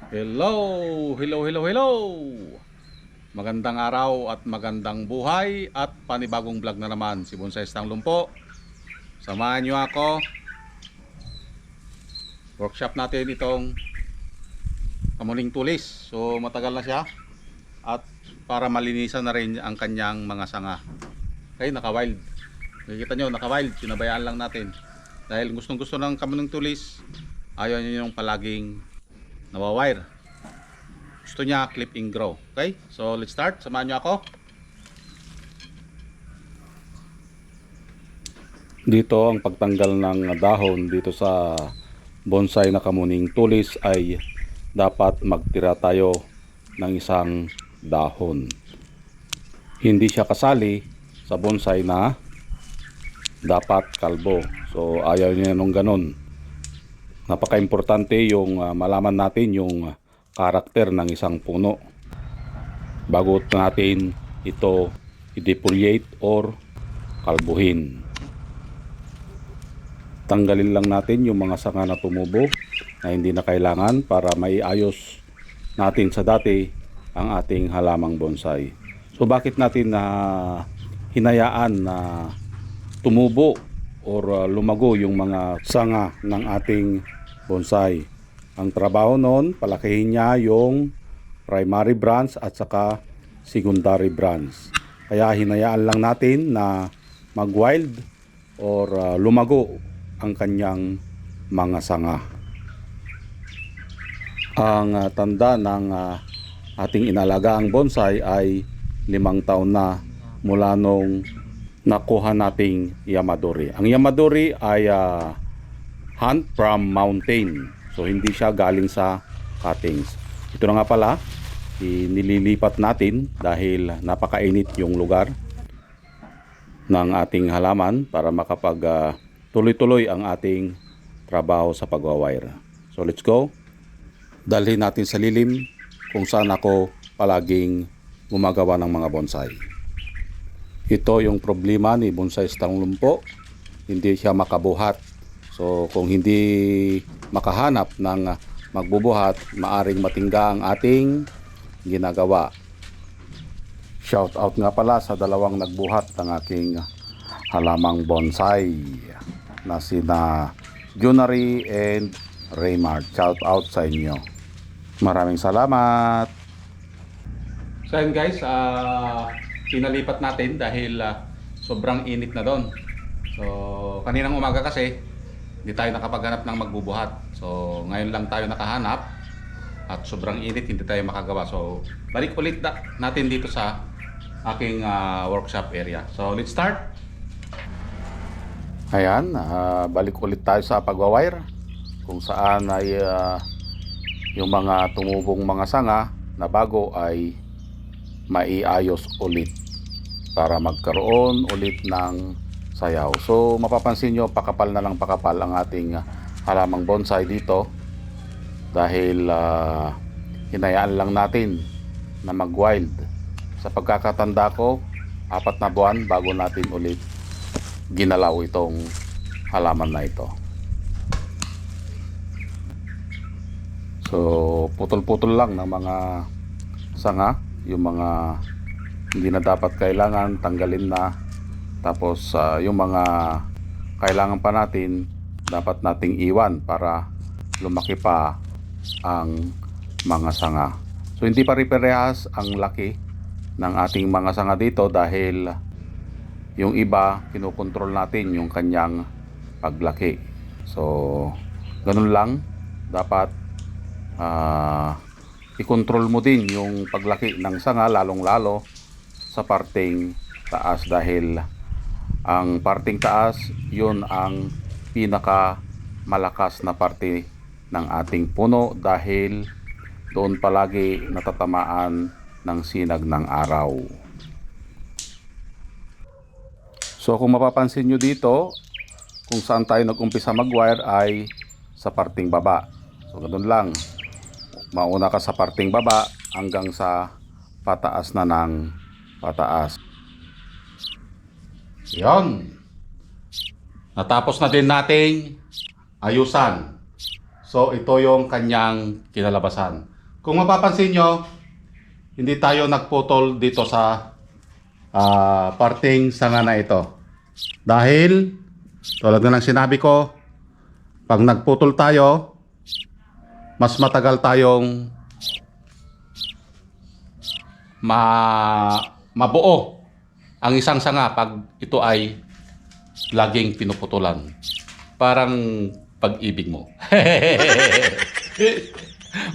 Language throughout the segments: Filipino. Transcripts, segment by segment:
Hello, hello, hello, hello. Magandang araw at magandang buhay at panibagong vlog na naman si Bonsai Stang Lumpo. Samahan nyo ako. Workshop natin itong kamuning tulis. So matagal na siya at para malinisan na rin ang kanyang mga sanga. Okay, naka-wild. Nakikita nyo, naka-wild. Pinabayaan lang natin. Dahil gustong gusto ng kamuning tulis, ayaw nyo yung palaging nawawire. Gusto niya clip and grow. Okay? So let's start. Samahan niyo ako. Dito ang pagtanggal ng dahon dito sa bonsai na kamuning tulis ay dapat magtira tayo ng isang dahon. Hindi siya kasali sa bonsai na dapat kalbo. So ayaw niya nung ganun. Napaka-importante yung malaman natin yung karakter ng isang puno bago natin ito i-defoliate or kalbuhin. Tanggalin lang natin yung mga sanga na tumubo na hindi na kailangan para maiayos natin sa dati ang ating halamang bonsai. So bakit natin na hinayaan na tumubo or lumago yung mga sanga ng ating bonsai? Ang trabaho noon, palakihin niya yung primary branch at saka secondary branch. Kaya hinayaan lang natin na mag-wild or lumago ang kanyang mga sanga. Ang tanda ng ating inalagaang bonsai ay 5 taon na mula nung nakuha nating Yamadori. Ang Yamadori ay hunt from mountain. So hindi siya galing sa cuttings. Ito na nga pala, nililipat natin dahil napakainit yung lugar ng ating halaman para makapag tuloy-tuloy ang ating trabaho sa pagwawire. So let's go. Dalhin natin sa lilim kung saan ako palaging gumagawa ng mga bonsai. Ito yung problema ni Bonsai Stang Lumpo. Hindi siya makabuhat. So kung hindi makahanap ng magbubuhat, maaring matingga ang ating ginagawa. Shout out nga pala sa dalawang nagbuhat ng aking halamang bonsai na sina Junary and Raymart. Shout out sa inyo. Maraming salamat. So yun guys, pinalipat natin dahil sobrang init na doon. So kaninang umaga kasi hindi tayo nakapaghanap ng magbubuhat. So ngayon lang tayo nakahanap at sobrang init, hindi tayo makagawa. So balik ulit natin dito sa aking workshop area. So let's start. Ayan, balik ulit tayo sa pagwawire kung saan ay yung mga tumubong mga sanga na bago ay maiayos ulit para magkaroon ulit ng sayaw. So mapapansin nyo, pakapal na lang pakapal ang ating halamang bonsai dito dahil hinayaan lang natin na mag-wild. Sa pagkakatanda ko, 4 na buwan bago natin ulit ginalaw itong halaman na ito. So putol-putol lang ng mga sanga, yung mga hindi na dapat kailangan tanggalin na. Tapos yung mga kailangan pa natin dapat nating iwan para lumaki pa ang mga sanga. So hindi pare-parehas ang laki ng ating mga sanga dito dahil yung iba kinukontrol natin yung kanyang paglaki. So ganun lang, dapat i-control mo din yung paglaki ng sanga, lalong lalo sa parteng taas dahil ang parting taas, yun ang pinaka malakas na parte ng ating puno dahil doon palagi natatamaan ng sinag ng araw. So kung mapapansin nyo dito, kung saan tayo nag-umpisa mag-wire ay sa parting baba. So ganoon lang, mauna ka sa parting baba hanggang sa pataas na ng pataas. Yon. Natapos na din nating ayusan. So ito yung kanyang kinalabasan. kung mapapansin nyo, hindi tayo nagputol dito sa parting sanga na ito. Dahil, tulad nga ng sinabi ko, pag nagputol tayo, mas matagal tayong mabuo ang isang sanga pag ito ay laging pinuputulan. Parang pag-ibig mo.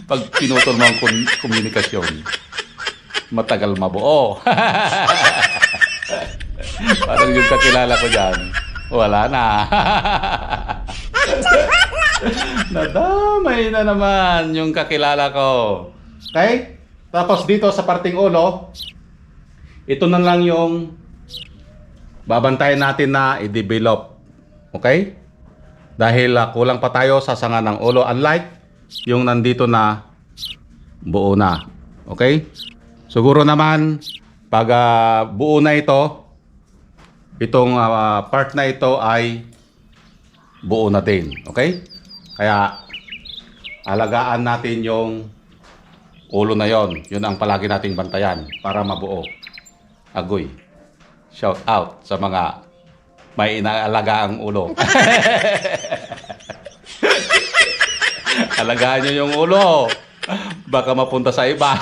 Pag pinutol mo ang komunikasyon, matagal mabuo. Parang yung kakilala ko dyan, wala na. Nadamay na naman yung kakilala ko. Okay? Tapos dito sa parting ulo, ito na lang yung babantayan natin na i-develop. Okay? Dahil kulang pa tayo sa sanga ng ulo. Unlike yung nandito na buo na. Okay? Siguro naman pag buo na ito, itong part na ito ay buo na din. Okay? Kaya alagaan natin yung ulo na yon. Yun ang palagi nating bantayan para mabuo. Agoy. Shout out sa mga may inaalagaang ulo. Alagaan nyo yung ulo. Baka mapunta sa iba.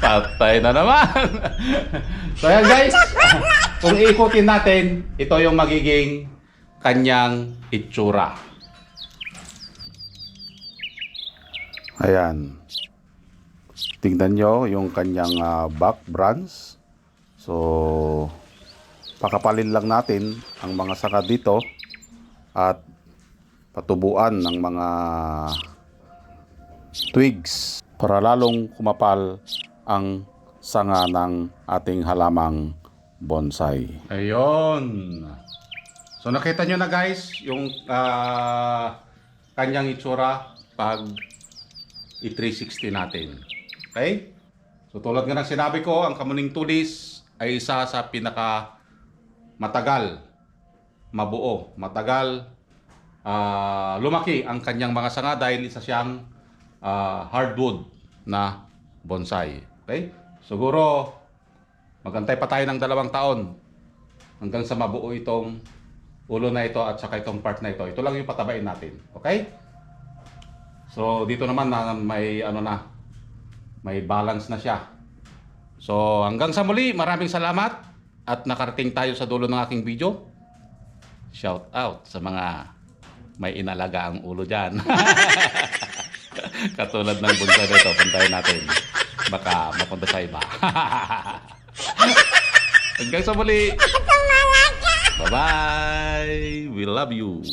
Patay na naman. So yan guys, kung iikutin natin, ito yung magiging kanyang itsura. Ayan. Tingnan nyo yung kanyang back branch. So, pakapalin lang natin ang mga sanga dito at patubuan ng mga twigs para lalong kumapal ang sanga ng ating halamang bonsai. Ayun. So nakita nyo na guys yung kanyang itsura pag i-360 natin. Okay? So tulad nga ng sinabi ko, ang kamuning tulis ay isa sa pinaka matagal mabuo, matagal lumaki ang kanyang mga sanga dahil isa siyang hardwood na bonsai. Okay? Siguro magantay pa tayo ng 2 taon hanggang sa mabuo itong ulo na ito at saka itong part na ito. Ito lang yung patabain natin. Okay? So dito naman na may may balance na siya. So hanggang sa muli, maraming salamat at nakarating tayo sa dulo ng aking video. Shout out sa mga may inalaga ang ulo dyan. Katulad ng bonsai nito, puntahin natin. Baka mapunta sa iba. Hanggang sa muli. Bye-bye. We love you.